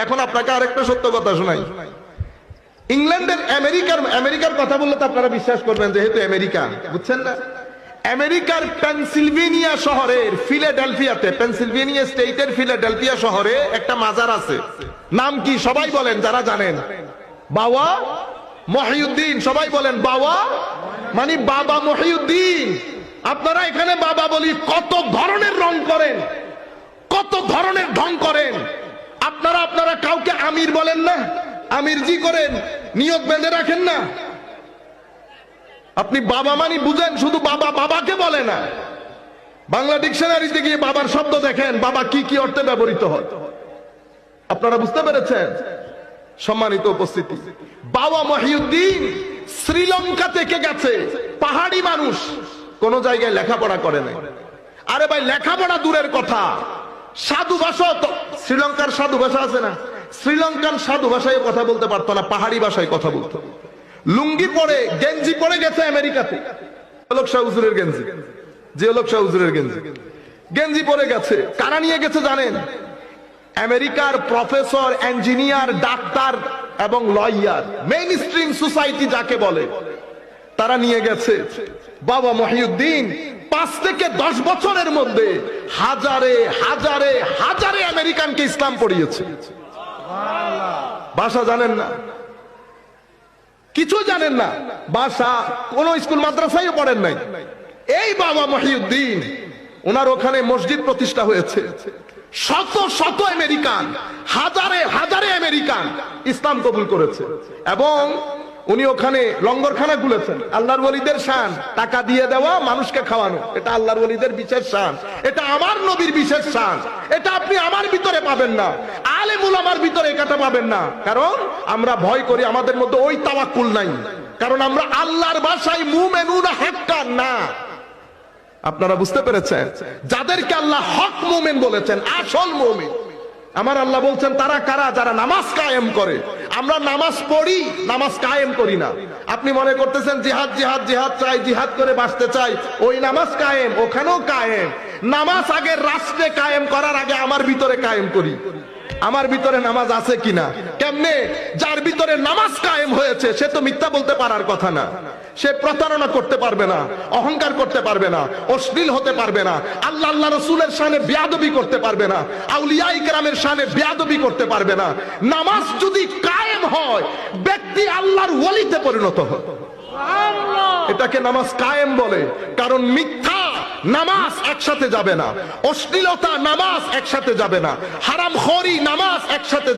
এখন আপনাকে আরেকটা সত্য কথা শোনাই। ইংল্যান্ডের আমেরিকার কথা বললে তো আপনারা বিশ্বাস করবেন, যেহেতু আমেরিকা, বুঝছেন না? আমেরিকার পেনসিলভেনিয়া শহরের ফিলাডেলফিয়াতে, পেনসিলভেনিয়া স্টেটের ফিলাডেলফিয়া শহরে একটা মাজার আছে। নাম কি সবাই বলেন যারা জানেন? বাবা মহিউদ্দিন। সবাই বলেন বাবা, মানে বাবা মহিউদ্দিন। আপনারা এখানে বাবা বলি কত ধরনের রং করেন, কত ধরনের ঢং করেন। আপনারা কাউকে আমির বলেন না, আমিরজি করেন, নিয়ত বেঁধে রাখেন না। আপনি বাবা মানি বুঝেন, শুধু বাবা বাবাকে বলে না। বাংলা ডিকশনারিতে গিয়ে বাবার শব্দ দেখেন, বাবা কি কি অর্থে ব্যবহৃত হয়। আপনারা বুঝতে পেরেছেন? সম্মানিত উপস্থিতি, বাবা মহিউদ্দিন শ্রীলঙ্কা থেকে গেছে। পাহাড়ি মানুষ, কোন জায়গায় লেখাপড়া করে নাই। আরে ভাই, লেখাপড়া দূরের কথা, সাধু ভাষা, শ্রীলঙ্কার সাধু ভাষা আছে না, শ্রীলঙ্কান সাধু ভাষায় কথা বলতে পারতো না, পাহাড়ি ভাষায় কথা বলতো। লুঙ্গি পরে, গেঞ্জি পরে গেছে আমেরিকাতে। শাহ হুজুরের গেঞ্জি, শাহ হুজুরের গেঞ্জি, গেঞ্জি পরে গেছে। কারা নিয়ে গেছে জানেন? আমেরিকার প্রফেসর, ইঞ্জিনিয়ার, ডাক্তার এবং লয়ার, মেইন স্ট্রিম সোসাইটি যাকে বলে, তারা নিয়ে গেছে। বাবা মহিউদ্দিন 5 থেকে 10 বছরের মধ্যে হাজারে হাজারে হাজারে আমেরিকানকে ইসলাম পড়িয়েছে। ভাষা জানেন না, কিছু জানেন না, ভাষা কোন স্কুল মাদ্রাসায় পড়েন নাই। এই বাবা মহিউদ্দিন, ওনার ওখানে মসজিদ প্রতিষ্ঠা হয়েছে। শত শত আমেরিকান, হাজারে হাজারে আমেরিকান ইসলাম কবুল করেছে। এবং উনি ওখানে লঙ্গরখানা খুলেছেন। আল্লাহর ওলিদের শান, টাকা দিয়ে দেওয়া, মানুষকে খাওয়ানো, এটা আল্লাহর ওলিদের বিশেষ শান। এটা আমার নবীর বিশেষ শান। এটা আপনি আমার ভিতরে পাবেন না, আলেম উলামার ভিতরে এটা পাবেন না। কারণ আমরা ভয় করি, আমাদের মধ্যে ওই তাওয়াক্কুল নাই। কারণ আমরা আল্লাহর ভাষায় মুমিনুনা হাক্কান না। আপনারা বুঝতে পেরেছেন? যাদেরকে আল্লাহ হক মুমিন বলেছেন, আসল মুমিন, আমার আল্লাহ বলছেন তারা কারা? যারা নামাজ কায়েম করে। আমরা নামাজ পড়ি, নামাজ কায়েম করি না। আপনি মনে করতেছেন জিহাদ জিহাদ জিহাদ চাই, জিহাদ করে বাঁচতে চাই, ওই নামাজ কায়েম, ওখানেও কায়েম। নামাজ আগে রাষ্ট্রে কায়েম করার আগে আমার ভিতরে কায়েম করি। আমার ভিতরে নামাজ আছে কিনা? কেমনে? যার ভিতরে নামাজ কায়েম হয়েছে সে তো মিথ্যা বলতে পারার কথা না, সে প্রতারণা করতে পারবে না, অহংকার করতে পারবে না, অশ্লীল হতে পারবে না, আল্লাহ রাসূলের শানে বেয়াদবি করতে পারবে না, আউলিয়া ইকরামের শানে বেয়াদবি করতে পারবে না। নামাজ যদি কায়েম হয়, ব্যক্তি আল্লাহর ওলিতে পরিণত হয়। এটাকে নামাজ কায়েম বলে। কারণ মিথ্যা নামাজ একসাথে যাবে না, অশ্লীলতা নামাজ একসাথে যাবে না, হারামখোরি নামাজ একসাথে